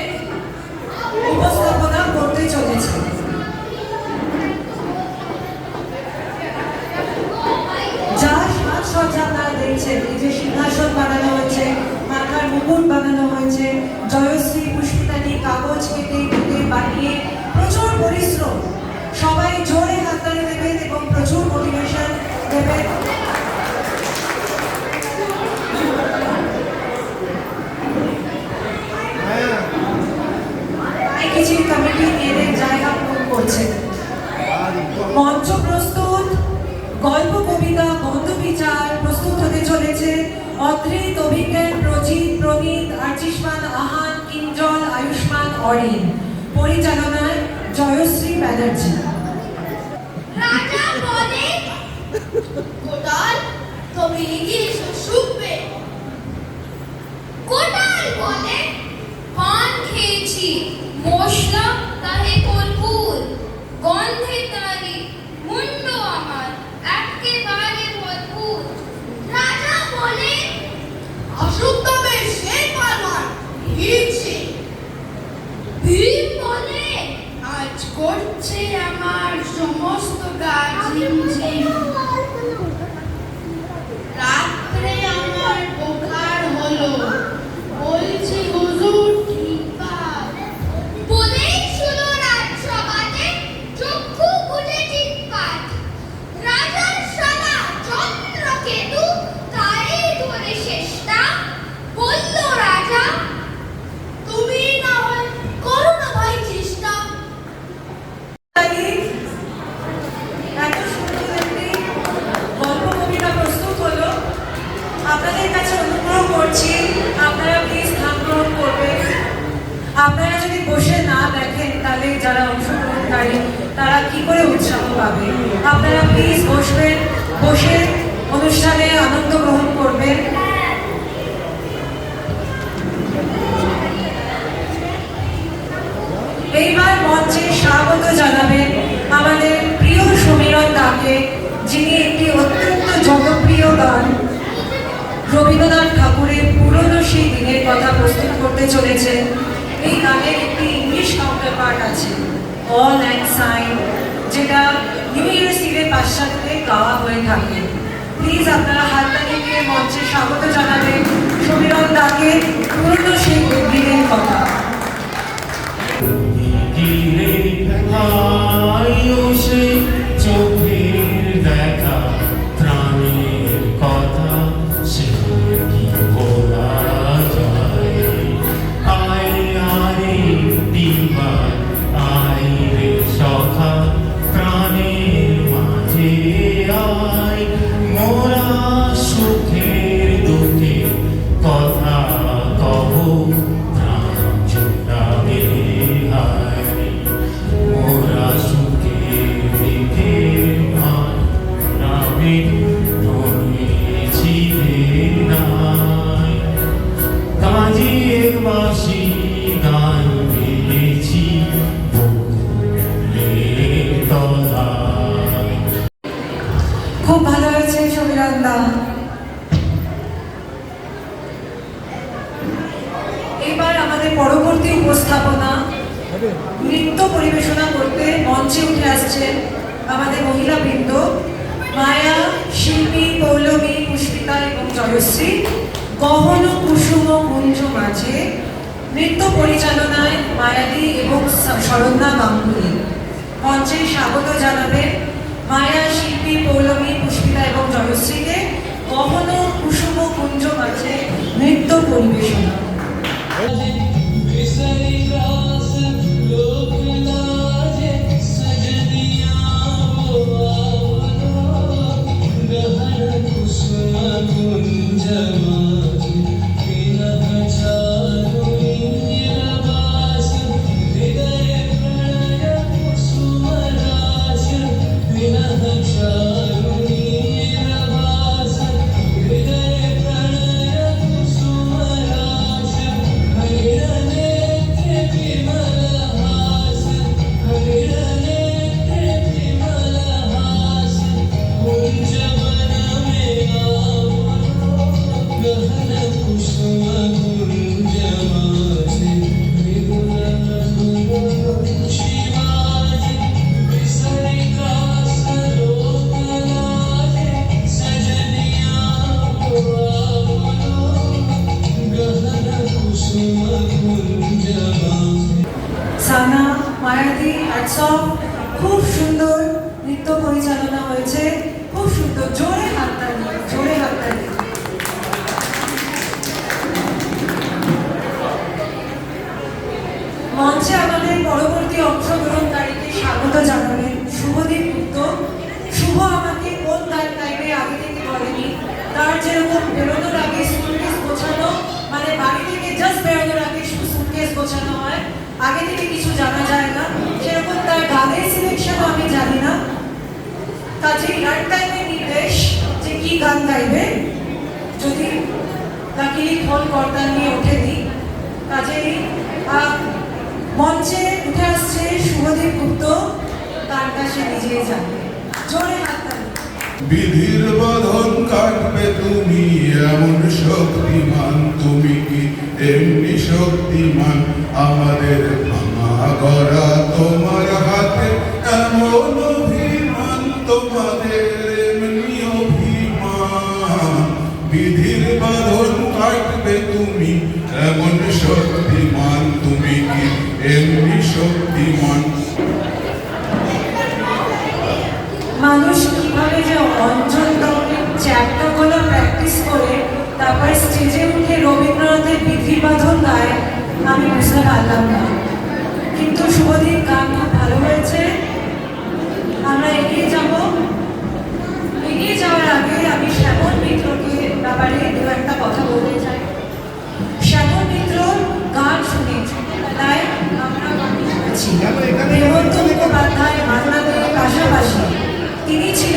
উপস্থাপনা করতে চলেছে। যা সাজসজ্জা আপনারা দেখছেন, এই যে সিংহাসন বানানো হয়েছে, মাথার মুকুট বানানো হয়েছে, জয়শ্রী পুষ্পিতানি কাগজ কেটে কেটে বানিয়ে, প্রচুর পরিশ্রম। সবাই জোরে হাততালি দেবেন এবং প্রচুর মোটিভেশন দেবেন। কাইকিচি কমিটি এদের জায়গা পূরণ করছে। মঞ্চ প্রস্তুত, গল্প কবিতা গন্ধ বিচার প্রস্তুত হতে চলেছে। অদ্রিত, অভিজ্ঞান, প্রজিত, প্রবীণ, আর্চিষ্মান, আহান, কিঞ্জল, আয়ুষ্মান, অরিন। পরিচালনায় জয়শ্রী ব্যানার্জি। রাজা বলে, কোটাল তুমি কি শুকবে? কোটাল বলে, পান খেয়েছি, মশলা তাহে কর্পূর, গন্ধে তারি মুন্ড আমার একেবারে ভরপুর। রাজা বলে, অসুখ তবে সে পালন হিলছে। ভীম বলে, আজ করছে আমার সমস্ত কাজ ঝিমঝিম। রাত্রে আমার বোখার হলো, বলছি হুজুর ঠিকঠাক। বলেই শুনো রাজসভাতে চক্ষু ফুটে চিৎপাত। রাজার সভা চন্দ্রকেতু তারই ধরে শেষটা। বলল রাজা, তুমি না হয় করো না ভাই চেষ্টা। এত সুন্দর একটি গল্প কবিতা প্রস্তুত হলো। আপনাদের কাছে অনুগ্রহ করছি, আপনারা প্লিজ ধ্যান গ্রহণ করবেন। আপনারা যদি বসে না দেখেন, তাহলে যারা অংশগ্রহণকারী তারা কি করে উৎসাহ পাবে? আপনারা প্লিজ বসবেন, বসে অনুষ্ঠানে আনন্দ গ্রহণ করবেন। এইবার মঞ্চে স্বাগত জানাবেন আমাদের প্রিয় সমীরণ দাকে, যিনি একটি অত্যন্ত জনপ্রিয় গান রবীন্দ্রনাথ ঠাকুরের পুরনো সেই দিনের কথা প্রস্তুত করতে চলেছেন। এই গানের একটি ইংলিশ কাউন্টার পার্ট আছে, অল অ্যান্ড সাইন, যেটা নিউ ইয়ার্স ইভে পাশ্চাত্যে গাওয়া হয়ে থাকে। প্লিজ আপনারা হাততালি দিয়ে মঞ্চে স্বাগত জানাবেন সমীরণ দাকে পুরনো সেই দিনের কথা। গিরে আয়ুষে চোখের দেখা, প্রাণের কথা সে কি বলা যায়? আয় মোরা সুখের দুঃখে কথা কহ প্রাণ জুড়াবে হায় মোরা সুখের দিকে ভাই নামে ধরেছি নাই কাজিয়ে বাসি গান গেয়েছি তলায় খুব ভালো হয়েছে সমীরণ দা। এবার আমাদের পরবর্তী উপস্থাপনা নৃত্য পরিবেশনা করতে মঞ্চে উঠে আসছেন আমাদের মহিলাবৃন্দ মায়া, শিল্পী, পৌলমী, পুষ্পিতা এবং জয়শ্রী। গহন কুসুম কুঞ্জ মাঝে নৃত্য পরিচালনায় মায়াদি এবং শরণ্যা গাঙ্গুলি। মঞ্চে স্বাগত জানাবেন মায়া, শিল্পী, পৌলমী, পুষ্পিতা এবং জয়শ্রীকে গহন কুসুম কুঞ্জ মাঝে নৃত্য পরিবেশনা। সানা, মায়াদি, হ্যাটস অফ। খুব সুন্দর নৃত্য পরিচালনা হয়েছে, খুব সুন্দর। জোরে হাততালি, জোরে হাততালি। মঞ্চে আমাদের পরবর্তী অংশগ্রহণকারীকে স্বাগত জানাবেন শুভদীপ গুপ্ত। শুভ আমাকে কোন গান গাইবে আগে থেকে বলেনি। তার যেরকম বেরোনোর আগে সুটকেস গোছানো, মানে বাড়ি থেকে জাস্ট বেরোনোর আগে সুটকেস গোছানো হয়, আগে থেকে কিছু জানা যায় না, সেরকম তার গানের সিলেকশনও আমি জানি না। কাজেই রাইট টাইমে নির্দেশ যে কি গান গাইবে, যদি লাকিলি ফোন কর্তা নিয়ে ওঠেনি। কাজেই মঞ্চে উঠে আসছে শুভদীপ গুপ্ত, গানটা সে নিজেই জানবে। জোরে হাততালি। বিধির বাঁধন কাটবে তুমি এমন শক্তিমান, তুমি কি এমনি শক্তিমান? আমাদের ভাঙা গড়া তোমার হাতে এমন অভিমান, তোমাদের এমনি অভিমান। বিধির বাঁধন কাটবে তুমি এমন শক্তিমান, তুমি কি এমনি শক্তিমান? মানুষ কিভাবে যে অঞ্চল চ্যাপ্টারগুলো প্র্যাকটিস করে তারপর স্টেজে উঠে রবীন্দ্রনাথের বিধির বাঁধন গায়, আমি বুঝতে পারলাম না। কিন্তু শুভদীপ গান খুব ভালো হয়েছে। আমরা এগিয়ে যাব। এগিয়ে যাওয়ার আগে আমি শ্যামল মিত্রকে ব্যাপারে দু একটা কথা বলতে চাই। শ্যামল মিত্র গান শুনেছি, তাই আমরা গান শুনেছি। হেমন্ত মুখোপাধ্যায়, মান্না দের পাশাপাশি তিনি ছিলেন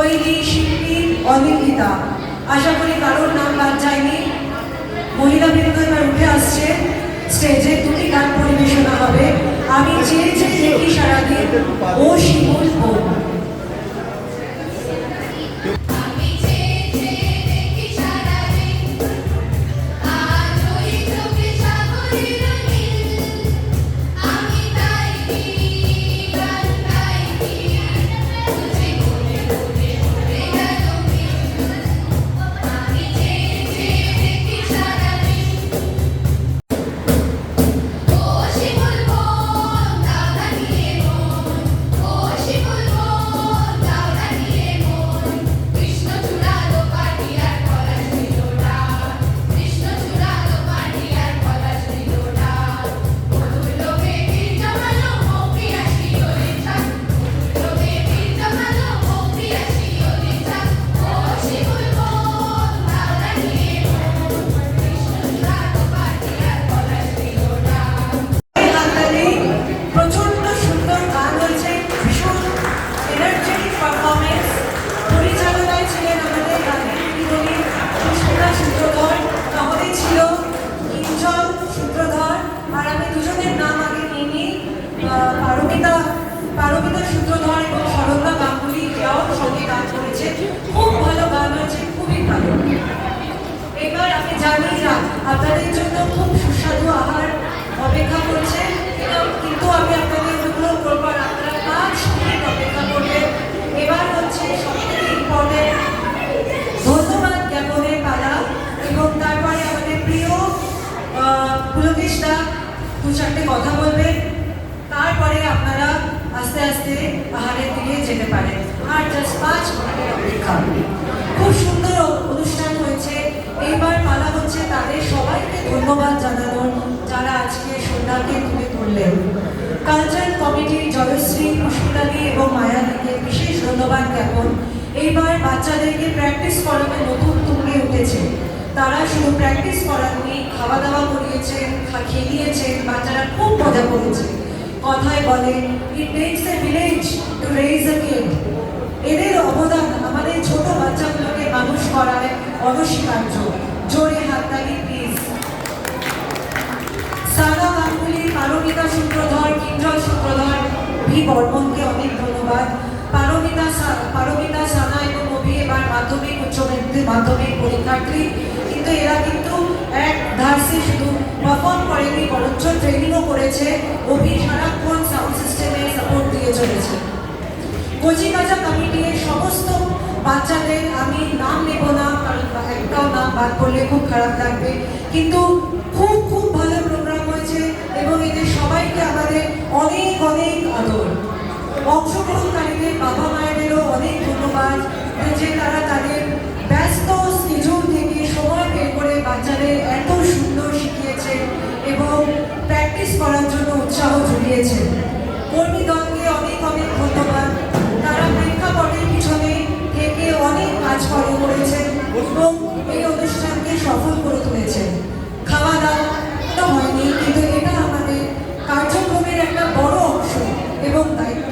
তৈরি শিল্পী অনিন্দিতা। আশা করি কারোর নাম বাদ যায়নি। মহিলা বৃন্দ এবার উঠে আসছে স্টেজে, দুটি গান পরিবেশনা হবে। আমি চেয়ে চেয়ে দেখি সারাদিন, ও শিমুল ও। আমি চেয়ে চেয়ে দেখি সারাদিন, আজ ওই চোখে সাগরের নীল। আমি তাই কি গান গাই কি, বুঝি মনে মনে পড়ে গেল মিল। আমি চেয়ে চেয়ে দেখি সারাদিন, ও শিমুল বোন দাওদা নিয়ে মন, ও শিমুল বোন দাওদা নিয়ে মন। কৃষ্ণ চূড়ালো পাটিয়ার পলাশ দিল ডাক, কৃষ্ণ চূড়ালো পাটিয়ার পলাশ দিল ডাক। মধুর লোভে তীর জমালো মৌপি আসি ওরে চাক, মধুর লোভে তীর জমালো মৌপি আসি ওরে চাক। ও শিমুল বোন দাওদা নিয়ে মন, কৃষ্ণ চূড়ালো পাটিয়ার পলাশ দিল ডাক। হাততালি। প্রচন্ড সুন্দর গান হয়েছে, ভীষণ এনার্জেটিক পারফরমেন্স। পরিচালনায় ছিলেন আমাদের গানের বিনোদী সুস্মিতা সূত্রধর, তাহলে ছিল কিঞ্চন সূত্রধর, আর আমি দুজনের নাম আগে নিয়ে নিই। পারমিতা সূত্রধর এবং সরলা গাঙ্গুলি, এরাও সঙ্গে গান করেছে। খুব ভালো গান হয়েছে, খুবই ভালো। এবার আমি জানি না আপনাদের জন্য খুব সুস্বাদু আহার অপেক্ষা করছে, কিন্তু আমি আপনাদের অনুগ্রহ করবো আর আপনারা 5 মিনিট অপেক্ষা করবেন। এবার হচ্ছে সবথেকে ইম্পর্টেন্ট ধন্যবাদ জ্ঞাপনের পালা, এবং তারপরে আমাদের প্রিয় পুলকেশ দা 2-4টে কথা বলবেন। তারপরে আপনারা আস্তে আস্তে আহারের দিকে যেতে পারেন। আর জাস্ট 5 মিনিটের অপেক্ষা। খুব সুন্দর অনুষ্ঠান হয়েছে। এইবার পালা হচ্ছে তাদের সবাইকে ধন্যবাদ জানানোর, যারা আজকে সন্ধ্যাকে তুলে ধরলেন। কালচারাল কমিটির জয়শ্রী, পুষ্পিতাদি এবং মায়াদিকে বিশেষ ধন্যবাদ জ্ঞাপন। এইবার বাচ্চাদেরকে প্র্যাকটিস করানো নতুন তুঙ্গে উঠেছে। তারা শুধু প্র্যাকটিস করাননি, খাওয়া দাওয়া করিয়েছেন, খেলিয়েছেন, বাচ্চারা খুব মজা করেছে। কথায় বলে, it takes a village to raise a kid. এদের অবদান আমাদের ছোট বাচ্চাগুলোকে মানুষ করায় অনস্বীকার্য। জোরে হাততালি প্লিজ। সানা গাঙ্গুলি, পারমিতা সূত্রধর, কিঞ্জল সূত্রধর, ভি বর্মনকে অনেক ধন্যবাদ। পারমিতা, সানা এবং অভি এবার মাধ্যমিক, উচ্চ মাধ্যমিক পরীক্ষার্থী, কিন্তু এরা কিন্তু এক ধারসে শুধু পারফর্ম করেনি, বরঞ্চ ট্রেনিংও করেছে। অভি সারাক্ষণ সাউন্ড সিস্টেমে সাপোর্ট দিয়ে চলেছে। কচিকাঁচা কমিটির সমস্ত বাচ্চাদের আমি নাম নেব না, কারণ একটাও নাম বাদ করলে খুব খারাপ লাগবে, কিন্তু খুব খুব ভালো প্রোগ্রাম হয়েছে এবং এদের সবাইকে আমাদের অনেক অনেক আদর। অংশগ্রহণকারীদের বাবা মায়েদেরও অনেক ধন্যবাদ যে তারা তাদের ব্যস্ত স্কেজুল থেকে সময় বের করে বাচ্চাদের এত সুন্দর শিখিয়েছেন এবং প্র্যাকটিস করার জন্য উৎসাহ জুগিয়েছেন। কর্মীদলকে অনেক অনেক ধন্যবাদ। তারা প্রেক্ষাপটের পিছনে থেকে অনেক কাজ করেছেন এবং এই অনুষ্ঠানকে সফল করে তুলেছেন। খাওয়া দাওয়া তো হয়নি, কিন্তু এটা আমাদের কার্যক্রমের একটা বড় অংশ এবং দায়িত্ব।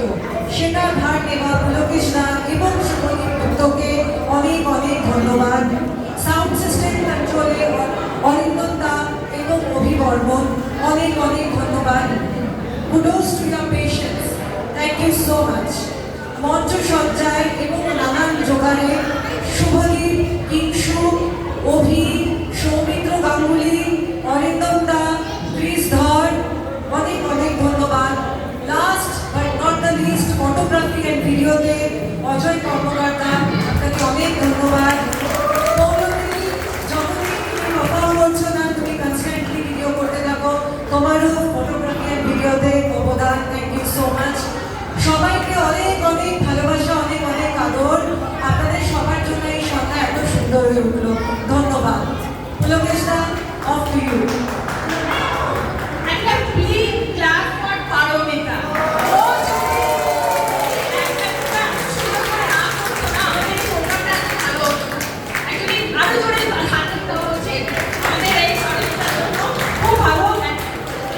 সেটা ভার নেওয়া পুলকেশ দা এবং শুভদীপ গুপ্তকে অনেক অনেক ধন্যবাদ। সাউন্ড সিস্টেম কন্ট্রোলে অরিন্দম দা এবং অভি বর্মন, অনেক অনেক ধন্যবাদ। Kudos to your patience, thank you so much. মঞ্চ সজ্জায় এবং নানান জোগাড়ে শুভদীপ, কিংশু, অভি, সৌমিত্র গাঙ্গুলি, অরিন্দম দা, ক্রিস ধর, অনেক অনেক ধন্যবাদ। Last but not the least, photography and ভিডিওতে অজয় কর্মকর্তা, আপনাকে অনেক ধন্যবাদ। পৌলমী, যতদিন তুমি পারফর্ম করছো না, তুমি কনস্ট্যান্টলি ভিডিও করতে থাকো, তোমারও ফটোগ্রাফি অ্যান্ড ভিডিওতে অবদান। Thank you so much. সবাইকে অনেক অনেক ভালোবাসা, অনেক অনেক আদর। আপনাদের সবার জন্য এই সন্ধ্যা এত সুন্দর হয়ে উঠলো। ধন্যবাদ। পুলকেশ দা, অফ টু ইউ। একটা big clap for পারমিতা। ও যদি একটা সুন্দর করে না করতো না, আমাদের এই প্রোগ্রামটা এত ভালো হতো না। Actually, আরো জোরে হাত দিতে হচ্ছে আমাদের এই পারমিতার জন্য। খুব ভালো,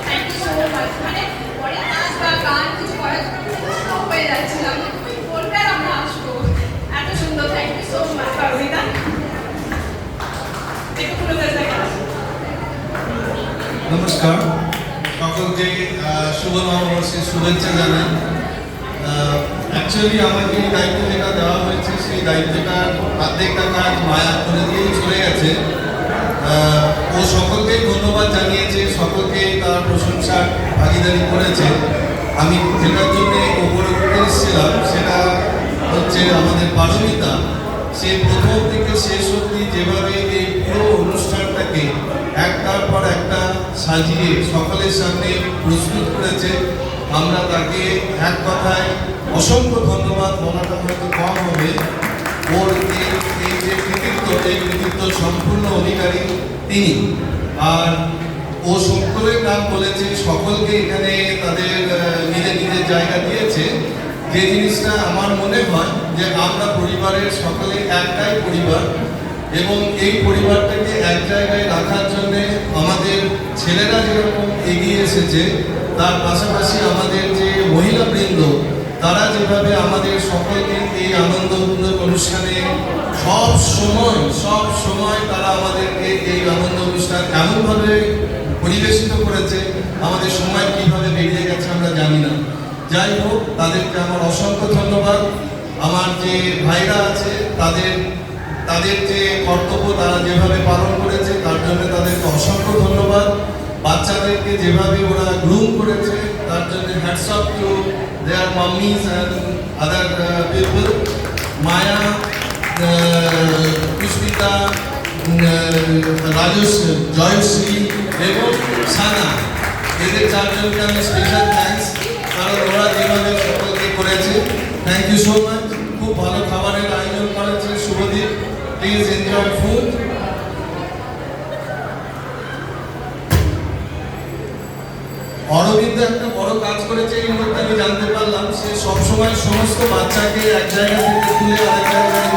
থ্যাংক ইউ সো মাচ। মানে পরে নাচ বা গান কিছু করার জন্য হয়ে যাচ্ছিলাম, তুমি বলবে আমরা আসবো, এত সুন্দর সকলকে শুভ নববর্ষের শুভেচ্ছা জানাই। অ্যাকচুয়ালি আমাকে এই দায়িত্ব যেটা দেওয়া হয়েছে সেই দায়িত্বটার অর্ধেকটা কাজ মায়া করে দিয়েই চলে গেছে। ও সকলকেই ধন্যবাদ জানিয়েছে, সকলকেই তার প্রশংসার ভাগিদারি করেছে। আমি যেটার জন্য ওপরে উঠে এসেছিলাম সেটা হচ্ছে আমাদের পারমিতা। সে প্রথম থেকে শেষ অবধি যেভাবে এই পুরো অনুষ্ঠানটাকে একটার পর একটা সাজিয়ে সকলের সামনে প্রস্তুত করেছে, আমরা তাকে এক কথায় অসংখ্য ধন্যবাদ বলাটা হয়তো কম হবে। ওর এই যে কৃতিত্ব সম্পূর্ণ অধিকারী তিনি। আর ও সকলের নাম বলেছে, সকলকে এখানে তাদের নিজের নিজের জায়গা দিয়েছে। যে জিনিসটা আমার মনে হয় যে আমরা পরিবারের সকলে একটাই পরিবার, এবং এই পরিবারটাকে এক জায়গায় রাখার জন্য আমাদের ছেলেরা যেরকম এগিয়ে এসেছে, তার পাশাপাশি আমাদের যে মহিলাবৃন্দ তারা যেভাবে আমাদের সকলকে এই আনন্দ অনুষ্ঠানে সব সময় তারা আমাদেরকে এই আনন্দ অনুষ্ঠান এমনভাবে পরিবেশিত করেছে, আমাদের সময় কিভাবে বেরিয়ে গেছে আমরা জানি না। যাই হোক, তাদেরকে আমার অসংখ্য ধন্যবাদ। আমার যে ভাইরা আছে তাদের যে কর্তব্য তারা যেভাবে পালন করেছে তার জন্য তাদেরকে অসংখ্য ধন্যবাদ। বাচ্চাদেরকে যেভাবে ওরা গ্রুম করেছে তার জন্য hats off to their mummies and other people. Maya, Pushpita, Jayashree এবং সানা, এদের চারজনকে আমি স্পেশাল থ্যাঙ্কস, কারণ ওরা যেভাবে সকলকে করেছে। Thank you so much. খুব ভালো খাবারের আয়োজন করেছে Subhadeep. Please enjoy food. Arabinda একটা বড় কাজ করেছে এই মুহূর্তে আমি জানতে পারলাম। সে সবসময় সমস্ত বাচ্চাকে এক জায়গা থেকে তুলে আরেক জায়গায়